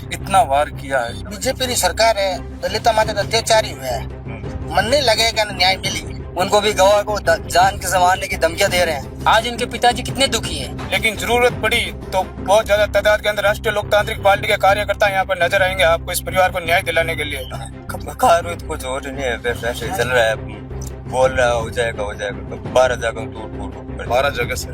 इतना वार किया है। बीजेपी की सरकार है, दलित माते अत्याचारी हुआ है, मन नहीं लगेगा ना न्याय मिली। उनको भी गवाह को जान के संवारने की धमकियां दे रहे हैं। आज इनके पिताजी कितने दुखी हैं। लेकिन जरूरत पड़ी तो बहुत ज्यादा तादाद के अंदर राष्ट्रीय लोकतांत्रिक पार्टी के कार्यकर्ता यहाँ पर नजर आएंगे आपको इस परिवार को न्याय दिलाने के लिए। कुछ और नहीं है, वैसे चल रहा है, बोल रहा हो जाएगा 12 जगह टूट 12 जगह से।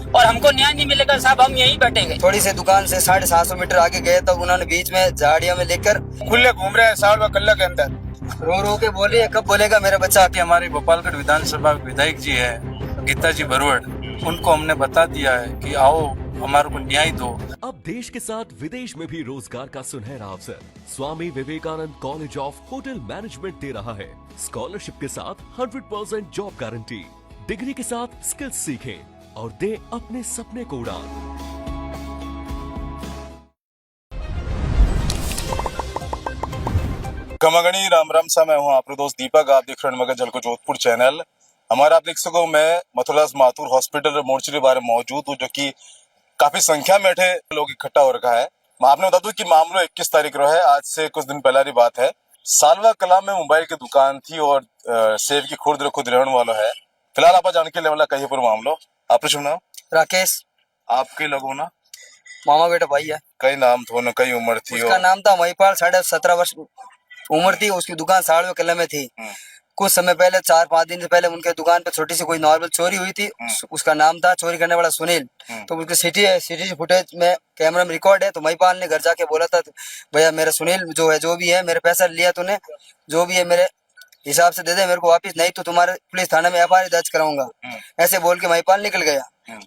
और हमको न्याय नहीं मिलेगा साहब, हम यहीं बैठेंगे। थोड़ी से दुकान से 750 मीटर आगे गए तब उन्होंने बीच में झाड़ियों में लेकर खुले घूम रहे हैं साल व कल्ला के अंदर। रो रो के बोलिए कब बोलेगा मेरा बच्चा। कि हमारे गोपालगढ़ विधानसभा विधायक जी है गीता जी भरवड़, उनको हमने बता दिया है कि आओ हमारे को न्याय दो। अब देश के साथ विदेश में भी रोजगार का सुनहरा अवसर Swami Vivekananda college of hotel management दे रहा है। स्कॉलरशिप के साथ 100% जॉब गारंटी, डिग्री के साथ स्किल्स सीखें और दे अपने सपने को उड़ान। गमागणी राम राम सा, मैं हूँ आपका दोस्त दीपक। आप देख रहे हैं मगर जल को जोधपुर चैनल। हमारा आप देख सको, मैं मथुरादास माथुर हॉस्पिटल मोर्चरी बारे मौजूद हूँ, जो कि काफी संख्या में बैठे लोग इकट्ठा हो रखा है। मैं आपने बता दूं कि मामलो 21 तारीख रो है, आज से कुछ दिन पहले की बात है। सालवा कला में मोबाइल की दुकान थी और सेब की खुर्द खुद रहने वाला है। फिलहाल आप जान के ले वाला कहीं पर मामलो। आपने सुना राकेश आपके लोगों ना मामा बेटा भाई है। कई नाम थो, कई उम्र थी। उसका नाम था महिपाल, 17.5 वर्ष उम्र थी। उसकी दुकान साड़वे कला में थी। कुछ समय पहले 4-5 दिन से पहले उनके दुकान पे छोटी सी कोई नॉर्मल चोरी हुई थी। उसका नाम था चोरी करने वाला सुनील। तो उसकी सिटी फुटेज में कैमरा में रिकॉर्ड है। तो महिपाल ने घर जाके बोला था, भैया मेरा सुनील जो भी है मेरे पैसा लिया तूने, जो भी है मेरे हिसाब से दे दे मेरे को वापिस, नहीं तो तुम्हारे पुलिस थाने में FIR दर्ज कराऊंगा। ऐसे बोल के महिपाल निकल गया।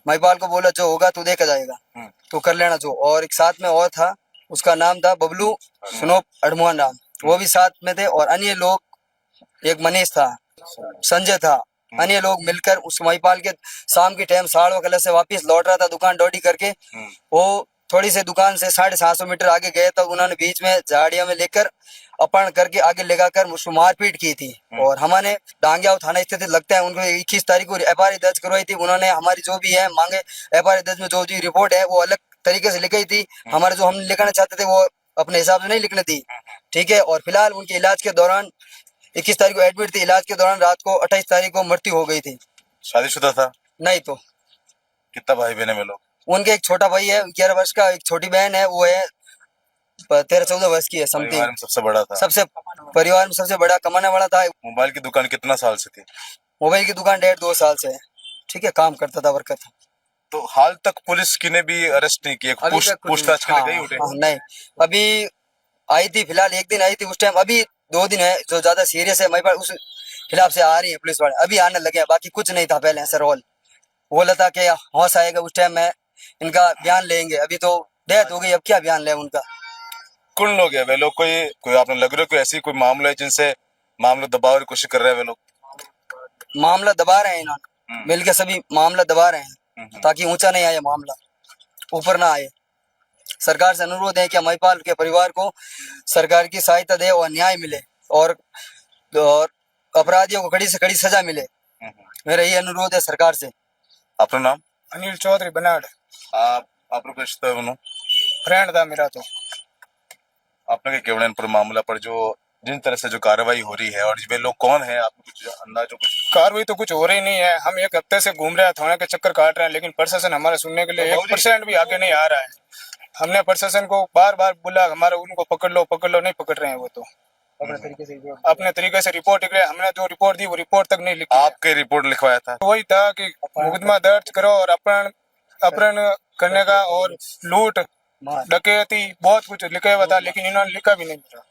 महिपाल को बोला जो होगा तू देखा जाएगा, तो कर लेना जो। और एक साथ में और था, उसका नाम था बबलू सुनोप अडमुआन राम, वो भी साथ में थे। और अन्य लोग, एक मनीष था, संजय था, अन्य लोग मिलकर उस महिपाल के शाम के टाइम साड़ो कलर से वापस लौट रहा था दुकान डोडी करके। वो थोड़ी से दुकान से 750 मीटर आगे गए तब उन्होंने बीच में झाड़ियों में लेकर अपहरण करके आगे लगाकर उसको मारपीट की थी। और हमारे डांगियाव थाना स्थित लगता है उनको 21 तारीख को FIR दर्ज करवाई थी। उन्होंने हमारी जो भी है मांगे FIR दर्ज में जो भी रिपोर्ट है वो अलग तरीके से लिखी थी। हमारे जो हम लिखना चाहते थे वो अपने हिसाब से नहीं लिखने दी, ठीक है। और फिलहाल उनके इलाज के दौरान 21 तारीख को एडमिट थी। इलाज के दौरान रात को 28 तारीख को मृत्यु हो गई थी। शादीशुदा था? नहीं। तो कितना भाई बहन है लोग? उनके एक छोटा भाई है 11 वर्ष का, एक छोटी बहन है वो है 13-14 वर्ष की है समथिंग। सबसे बड़ा था? परिवार में सबसे बड़ा कमाने वाला था। मोबाइल की दुकान कितना साल से थी? मोबाइल की दुकान 1.5-2 साल से है, ठीक है, काम करता था, वर्कर था। तो हाल तक पुलिस की ने भी अरेस्ट नहीं किया, पूछताछ के लिए गई उठे? नहीं, अभी आई थी, फिलहाल एक दिन आई थी उस टाइम। अभी 2 दिन है जो ज्यादा सीरियस है, उस खिलाफ से आ रही है पुलिस वाले, अभी आने लगे हैं। बाकी कुछ नहीं था पहले ऐसा रोल। बोला था कि होश आएगा उस टाइम में इनका बयान लेंगे, अभी तो डेथ हो गई, अब क्या बयान ले उनका। कौन लोग है वे लोग? कोई आपने लग रहा है कोई ऐसी कोई मामला है जिनसे मामला दबाव की कोशिश कर रहे हैं वे लोग? मामला दबा रहे हैं इन्होंने मिलकर, सभी मामला दबा रहे हैं ताकि ऊंचा नहीं आए, मामला ऊपर ना आए। सरकार से अनुरोध है कि महिपाल के परिवार को सरकार की सहायता दे और न्याय मिले और अपराधियों को कड़ी से कड़ी सजा मिले। मेरा ये अनुरोध है सरकार से। अपना नाम? अनिल चौधरी बनाड़। आप रिश्ता है फ्रेंड था मेरा। तो आपने क्या केवड़न पर मामला पर जो जिन तरह से जो कार्रवाई हो रही है, और वे लोग कौन है, आपको कुछ अंदाजा? कुछ कार्रवाई तो कुछ हो रही नहीं है। हम 1 हफ्ते से घूम रहे हैं, थाने के चक्कर काट रहे हैं, लेकिन प्रशासन हमारे सुनने के लिए 1% भी आगे नहीं आ रहा है। हमने प्रशासन को बार बार बोला, हमारा उनको पकड़ लो, नहीं पकड़ रहे हैं। वो तो अपने तरीके से रिपोर्ट लिख रहे हैं। हमने जो रिपोर्ट दी वो रिपोर्ट तक नहीं लिखी। आपके रिपोर्ट लिखवाया था? वही था कि मुकदमा दर्ज करो और अपहरण करने का और लूट डकैती बहुत कुछ लिखा हुआ था, लेकिन इन्होंने लिखा भी नहीं था।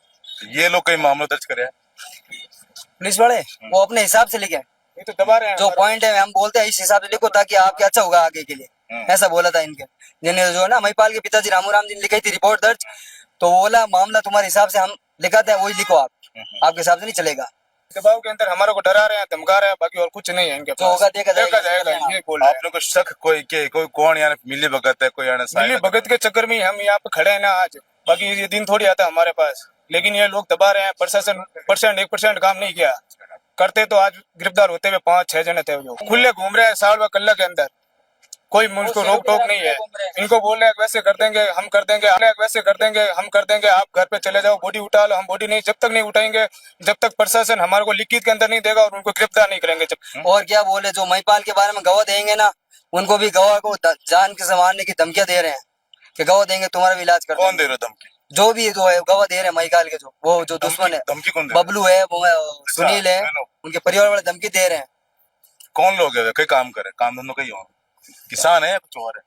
ये लोग कई मामला दर्ज करे? पुलिस वाले वो अपने हिसाब से लिखे, ये तो दबा रहे हैं। जो पॉइंट है हम बोलते हैं इस हिसाब से लिखो ताकि आपके अच्छा होगा आगे के लिए। ऐसा बोला था इनके, जिन्हें जो है ना महिपाल के पिताजी रामूराम जी ने लिखाई थी रिपोर्ट दर्ज, तो बोला मामला तुम्हारे हिसाब से हम लिखाते हैं वही लिखो आप, आपके हिसाब से नहीं चलेगा। दबाव के अंदर हमारे को डरा रहे हैं, धमका रहे हैं, बाकी और कुछ नहीं है इनके पास। जो होगा देखा जाएगा। ये बोल रहे हैं। आपने को शक कोई कौन यार मिली भगत है, कोई मिली भगत के चक्कर में हम यहाँ पे खड़े हैं ना आज, बाकी ये दिन थोड़ी आता हमारे पास। लेकिन ये लोग दबा रहे हैं। प्रशासन 1% काम नहीं किया, करते तो आज गिरफ्तार होते हुए 5-6 जने थे जो खुले घूम रहे हैं साल व कल्ला के अंदर। कोई मुझको रोक टोक नहीं है। इनको बोल रहे हैं वैसे कर देंगे, हम कर देंगे, वैसे कर देंगे, हम कर देंगे, आप घर पे चले जाओ, बॉडी उठा लो। हम बॉडी नहीं, जब तक नहीं उठाएंगे, जब तक प्रशासन हमारे को लिखित के अंदर नहीं देगा और उनको गिरफ्तार नहीं करेंगे। जब और क्या बोले, जो महिपाल के बारे में गवाह देंगे ना, उनको भी गवाह को जान के मारने की धमकियां दे रहे हैं कि गवाह देंगे तुम्हारा भी इलाज कर कौन देंगे। दे रहा धमकी? जो भी जो है गवाह दे रहे हैं महिपाल के, जो वो जो दुश्मन है, धमकी कौन दे रहा? बबलू है, वो सुनील है, सुनो। उनके परिवार वाले धमकी दे रहे हैं। कौन लोग है? कई काम करे, काम धंधों कहीं हो, किसान है या कुछ और है?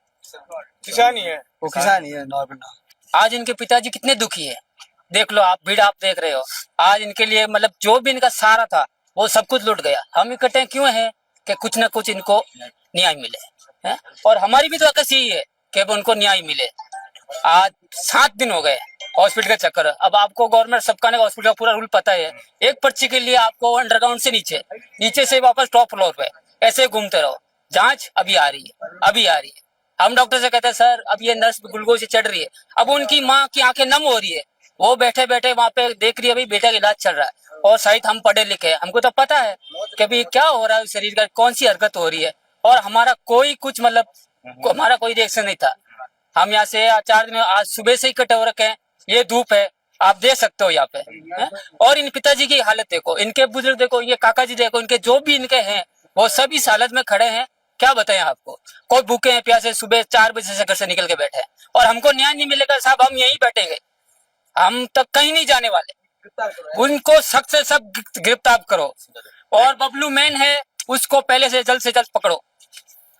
किसान ही है। वो किसान ही है नॉर्मल। आज इनके पिताजी कितने दुखी है, देख लो आप, भीड़ आप देख रहे हो। आज इनके लिए मतलब जो भी इनका सहारा था वो सब कुछ लूट गया। हम इकट्ठे क्यों हैं कि कुछ ना कुछ इनको न्याय मिले, है? और हमारी भी तो आकस यही है कि अब उनको न्याय मिले। आज 7 दिन हो गए हॉस्पिटल का चक्कर। अब आपको गवर्नमेंट सबका हॉस्पिटल का पूरा रूल पता है। एक पर्ची के लिए आपको अंडरग्राउंड से नीचे, नीचे से वापस टॉप फ्लोर पे ऐसे घूमते रहो। जांच अभी आ रही है, अभी आ रही है। हम डॉक्टर से कहते हैं सर अब ये नर्स ग्लूकोज से चढ़ रही है। अब उनकी माँ की आंखें नम हो रही है, वो बैठे बैठे वहां पे देख रही है भाई बेटा का इलाज चल रहा है। और शायद हम पढ़े लिखे हैं, हमको तो पता है कि भाई क्या हो रहा है शरीर का, कौन सी हरकत हो रही है। और हमारा कोई कुछ मतलब हमारा कोई रिएक्शन नहीं था। हम यहाँ से 4 दिन आज सुबह से इकट्ठे हो रखे हैं। ये धूप है, आप देख सकते हो यहाँ पे, है? और इन पिताजी की हालत देखो, इनके बुजुर्ग देखो, ये काका जी देखो, इनके जो भी इनके हैं वो सब इस हालत में खड़े हैं। क्या बताएं आपको, कोई भूखे हैं प्यासे, सुबह 4 बजे से घर से निकल के बैठे हैं और हमको न्याय नहीं मिलेगा साहब। हम यहीं बैठेंगे, हम तक कहीं नहीं जाने वाले। उनको सख्त से सख्त गिरफ्तार करो और बबलू मैन है उसको पहले से जल्द पकड़ो।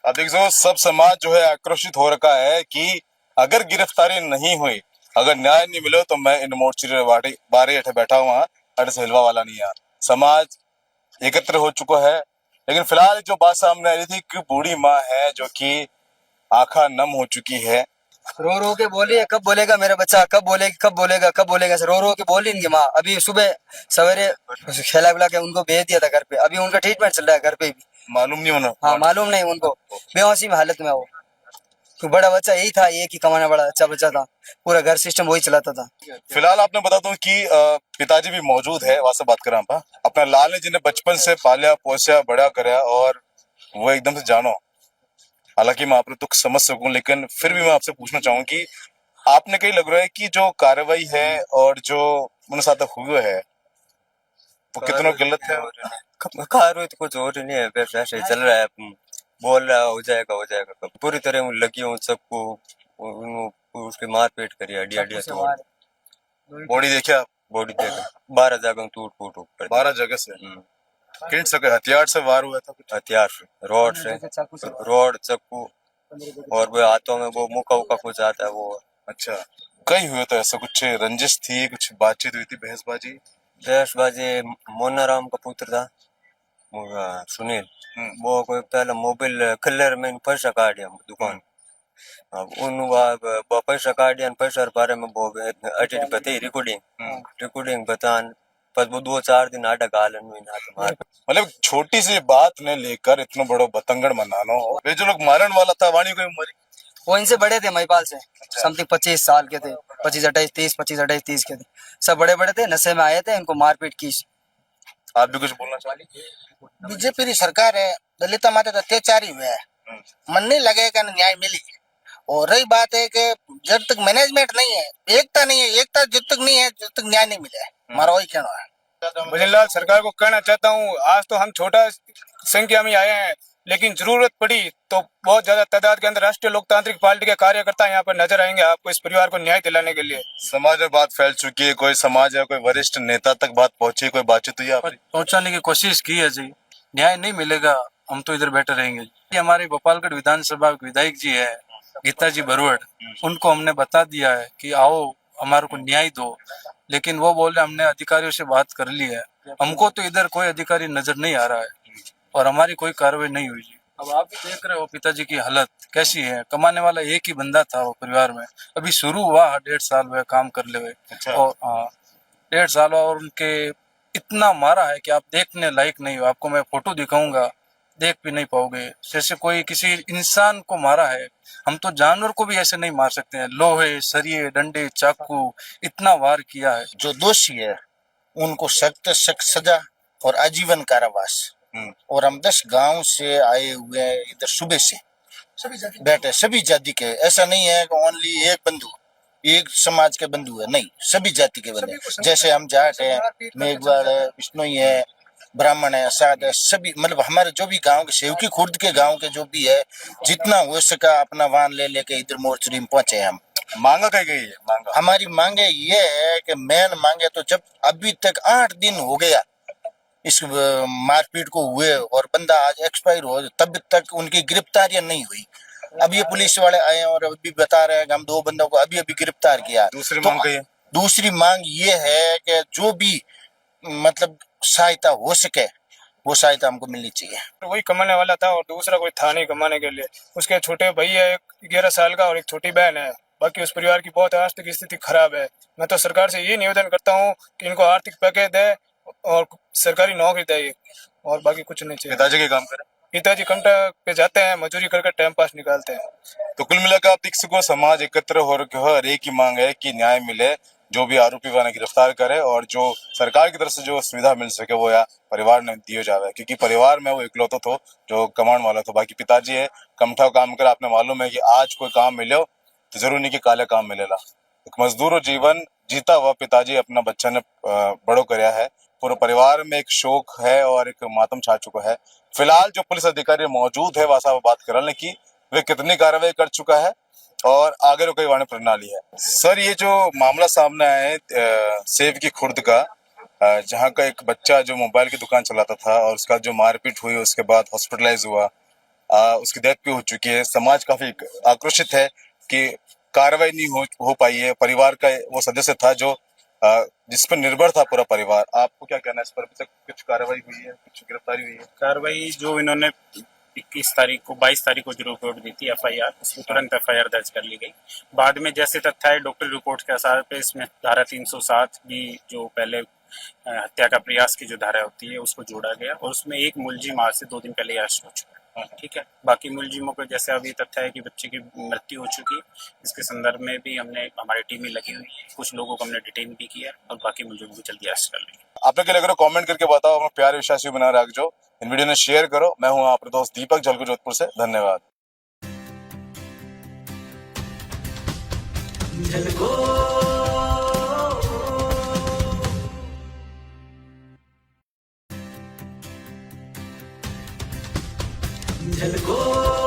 अब देखो सब समाज जो है आक्रोशित हो रखा है कि अगर गिरफ्तारी नहीं हुई, अगर न्याय नहीं मिले तो मैं इन मोर्चे बारे हेठे बैठा हुआ अड़ से हिलवा वाला नहीं यार। समाज एकत्र हो चुका है। लेकिन फिलहाल जो बात सामने आ रही थी कि बूढ़ी माँ है जो कि आंखा नम हो चुकी है। रो रो के बोली है, कब बोलेगा मेरा बच्चा, कब बोलेगा, कब बोलेगा, कब बोलेगा। रो रो के बोली इनकी माँ। अभी सुबह सवेरे खिला पिला के उनको भेज दिया था घर पे। अभी उनका ट्रीटमेंट चल रहा है घर पे भी। मालूम नहीं होना। हाँ मालूम नहीं उनको, बेहोशी में हालत में वो। तो बड़ा बच्चा यही था, एक ही कमाने वाला अच्छा बच्चा था, पूरा घर सिस्टम वही चलाता था। फिलहाल आपने बता दूं कि पिताजी भी मौजूद है, वहां से बात करें आप। अपना लाल ने जिन्हें बचपन से पालिया पोसा बड़ा कराया और वो एकदम से जानो। हालांकि मैं आपको दुख समझ सकूं, लेकिन फिर भी मैं आपसे पूछना चाहूँ कि आपने कहीं लग रहा है कि जो कार्रवाई है और जो उनके साथ हुआ है वो कितना गलत है? कार्रवाई तो कुछ और नहीं है, बस ऐसे ही चल रहा है। बोल रहा हो जाएगा। पूरी तरह वो लगी हूँ सबको, उसकी मारपीट करी, हड्डियां तोड़। बॉडी देखे आप? बॉडी देख 12 जगह टूट फूट ऊपर। 12 जगह से किन सके हथियार से वार हुआ था कुछ? हथियार से, रोड चाकू और वो हाथों में वो मुका उका कुछ आता है वो। अच्छा, कई हुए तो ऐसा कुछ रंजिश थी, कुछ बातचीत हुई थी, बहसबाजी? बहसबाजी मोनाराम का पुत्र था सुनील, वो कोई पहले मोबाइल कलर में पैसा काट दिया दुकान। अब उन पैसा काट दिया, पैसा बारे में वो अटेंड बताई रिकॉर्डिंग बतान पर वो 2-4 दिन आटा गालन में ना मार। मतलब छोटी सी बात ने लेकर इतना बड़ा बतंगड़ मनानो। वे जो लोग मारन वाला था वाणी कोई मरी? वो इनसे बड़े थे महिपाल से, समथिंग 25 साल के थे, 25-28-30 के थे। सब बड़े बड़े थे, नशे में आए थे, इनको मारपीट की। आप भी कुछ बोलना चाहेंगे? बीजेपी की सरकार है, दलिता माते तो अत्याचारी हुआ है। मन नहीं लगेगा ना न्याय मिली। और रही बात है कि जब तक मैनेजमेंट नहीं है, एकता नहीं है, एकता जब तक नहीं है जब तक न्याय नहीं मिले। हमारा वही कहना है। भजनलाल सरकार को कहना चाहता हूँ, आज तो हम छोटा संख्या में आए हैं, लेकिन जरूरत पड़ी तो बहुत ज्यादा तादाद के अंदर राष्ट्रीय लोकतांत्रिक पार्टी के कार्यकर्ता यहाँ पर नजर आएंगे आपको इस परिवार को न्याय दिलाने के लिए। समाज में बात फैल चुकी है, कोई समाज है, कोई वरिष्ठ नेता तक बात पहुंची, कोई बातचीत हुई आपकी? पहुंचाने की कोशिश की है जी, न्याय नहीं मिलेगा हम तो इधर बैठे रहेंगे। ये हमारे गोपालगढ़ विधानसभा विधायक जी है गीता जी बरवड़, उनको हमने बता दिया है कि आओ हमारे को न्याय दो, लेकिन वो बोले हमने अधिकारियों से बात कर ली है, हमको तो इधर कोई अधिकारी नजर नहीं आ रहा है और हमारी कोई कार्रवाई नहीं हुई। अब आप देख रहे हो पिताजी की हालत कैसी है। कमाने वाला एक ही बंदा था वो परिवार में, अभी शुरू हुआ 1.5 साल हुए काम कर ले हुए। और 1.5 साल और उनके इतना मारा है कि आप देखने लायक नहीं हो। आपको मैं फोटो दिखाऊंगा, देख भी नहीं पाओगे, जैसे कोई किसी इंसान को मारा है। हम तो जानवर को भी ऐसे नहीं मार सकते हैं, लोहे सरिये डंडे चाकू इतना वार किया है। जो दोषी है उनको सख्त सख्त सजा और आजीवन कारावास। और हम 10 गांव से आए हुए हैं इधर सुबह से, बेटे सभी जाति के, ऐसा नहीं है कि ओनली एक बंधु, एक समाज के बंधु है, नहीं, सभी जाति के बंधु हैं। जैसे हम जाट है, मेघवाड़ है, बिश्नोई है, ब्राह्मण है, साध है, सभी मतलब हमारे जो भी गांव के सेवकी खुर्द के गांव के जो भी है, जितना हो सका अपना वाहन ले लेके इधर मोर्चरी में पहुंचे हम। मांगा कही गई है? मांगा हमारी मांगे ये है कि मेन मांगे तो जब अभी तक 8 दिन हो गया इस मारपीट को हुए और बंदा आज एक्सपायर हो, तब तक उनकी गिरफ्तारियां नहीं हुई। अब ये पुलिस वाले आए और अभी बता रहे हैं कि हम 2 बंदों को अभी अभी गिरफ्तार किया। दूसरी तो मांग कही है? दूसरी मांग ये है कि जो भी मतलब सहायता हो सके वो सहायता हमको मिलनी चाहिए। वही कमाने वाला था और दूसरा कोई था नहीं कमाने के लिए। उसके छोटे भाई है, एक 11 साल का और एक छोटी बहन है। बाकी उस परिवार की बहुत आर्थिक स्थिति खराब है। मैं तो सरकार से ये निवेदन करता हूँ कि इनको आर्थिक पैकेज दे और सरकारी नौकरी दे, और बाकी कुछ नहीं चाहिए। पिताजी के काम करें? पिताजी कंट्रैक्ट पे जाते हैं, मजदूरी करके टाइम पास निकालते हैं। तो कुल मिलाकर आप देख सको समाज एकत्र हो रखे हो और एक ही मांग है कि न्याय मिले, जो भी आरोपी वाला गिरफ्तार करे और जो सरकार की तरफ से जो सुविधा मिल सके वो या परिवार ने दियो जावे, क्योंकि परिवार में वो इकलौता तो जो कमाने वाला था। बाकी पिताजी है कमठा काम कर, आपने मालूम है कि आज कोई काम मिले तो जरूर नहीं कि काले काम मिलेला। एक मजदूर जीवन जीता हुआ पिताजी अपना बच्चा ने बड़ो कराया है। पूरे परिवार में एक शोक है और एक मातम छा चुका है। फिलहाल जो पुलिस अधिकारी मौजूद है वहां से बात करने की वे कितनी कार्रवाई कर चुका है और आगे कोई वाणी प्रणाली है। सर, ये जो मामला सामने आया है सेव की खुर्द का, जहाँ का एक बच्चा जो मोबाइल की दुकान चलाता था और उसका जो मारपीट हुई उसके बाद हॉस्पिटलाइज हुआ, उसकी डेथ भी हो चुकी है। समाज काफी आक्रोशित है कि कार्रवाई नहीं हो पाई है। परिवार का वो सदस्य था जो जिस पर निर्भर था पूरा परिवार। आपको क्या कहना है इस पर? अभी तक कुछ कार्रवाई हुई है, कुछ गिरफ्तारी हुई है? कार्रवाई जो इन्होंने 22 तारीख को जो रिपोर्ट दी थी एफआईआर, उसमें तुरंत एफआईआर दर्ज कर ली गई। बाद में जैसे तथ्य है डॉक्टर रिपोर्ट के आधार पे इसमें धारा 307 भी जो पहले हत्या का प्रयास की जो धारा होती है उसको जोड़ा गया और उसमें एक मुलजिम आज से 2 दिन पहले अरेस्ट हो चुका है। ठीक है, बाकी मुलजिमों को जैसे अभी तथ्य है कि बच्चे की मृत्यु हो चुकी है, इसके संदर्भ में भी हमारी टीमें लगी हुई है। कुछ लोगों को हमने डिटेन भी किया और बाकी मुलजिमों को जल्दी अरेस्ट कर लेंगे। आपने क्या लग रहा है कमेंट करके बताओ। अपना प्यार विश्वास भी बना रख जो, इन वीडियो ने शेयर करो। मैं हूँ आपका दोस्त दीपक जलको जोधपुर से। धन्यवाद। झलको